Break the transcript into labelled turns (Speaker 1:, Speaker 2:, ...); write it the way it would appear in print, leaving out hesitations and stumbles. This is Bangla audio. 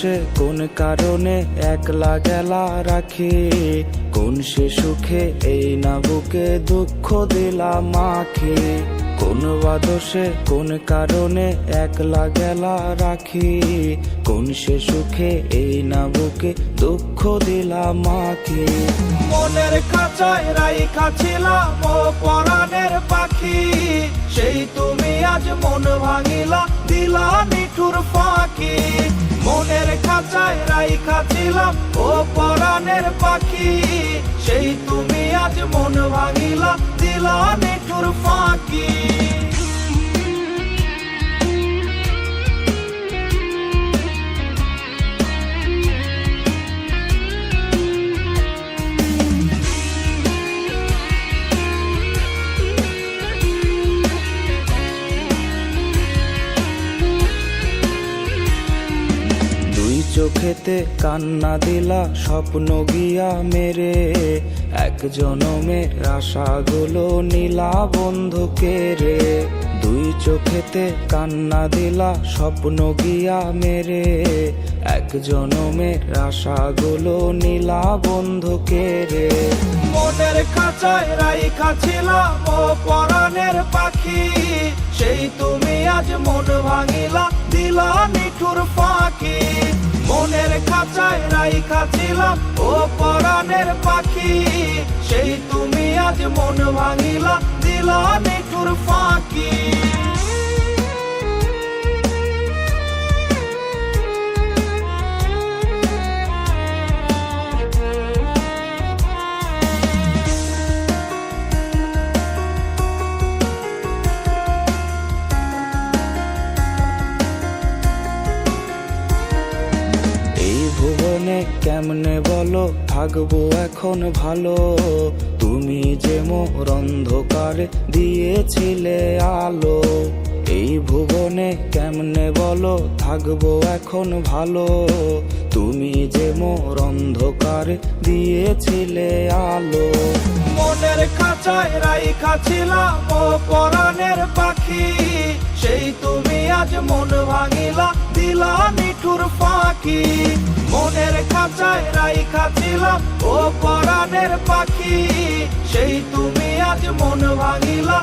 Speaker 1: দোষে কোন কারণে একলা গেলা রাখি, কোন সে সুখে এই না বুকে দুঃখ দিলাম মাখি। কোন বা দোষে কোন কারণে একলা গেলা রাখি, কোন সে সুখে এই না বুকে দুঃখ দিলাম মাখি।
Speaker 2: মনের খাঁচায় রাইখা ছিলাম ও পরাণের পাখি, সেই তুমি আজ মন ভাঙিলা দিলা নিঠুর ফাঁকি। মনের খাঁচায় রাইখা ছিলাম ও পরাণের পাখি, সেই তুমি আজ মন ভাঙিলা দিলা নিঠুর ফাঁকি।
Speaker 1: চোখেতে কান্না দিলা স্বপ্ন গিয়া মেরে, এক জনমের আশাগুলো নীলা বন্ধুকে রে। দুই চোখেতে কান্না দিলা স্বপ্ন গিয়া মেরে, এক জনমের আশাগুলো নীলা বন্ধুকে রে।
Speaker 2: মনের খাঁচায় রাইখা ছিলাম ও পরাণের পাখি, সেই তুমি আজ মন ভাঙিলা দিলা নিঠুর ফাঁকি। মনের খাঁচায় রাইখা ছিলাম ও পরাণের পাখি, সেই তুমি আজ মন ভাঙিলা দিলা নিঠুর ফাঁকি।
Speaker 1: ভুবনে কেমনে বলো থাকবো এখন ভালো, তুমি যে মোর অন্ধকারে দিয়েছিলে আলো। এই ভুবনে কেমনে বলো থাকবো এখন ভালো, তুমি যে মোর অন্ধকারে দিয়েছিলে আলো।
Speaker 2: মনের খাঁচায় রাইখা ছিলাম ও পরাণের পাখি, সেই তুমি আজ মন ভাঙিলা দিলা নিঠুর ফাঁকি। মনের খাঁচায় রাইখা ছিলাম ও পরাণের পাখি, সেই তুমি আজ মন ভাঙিলা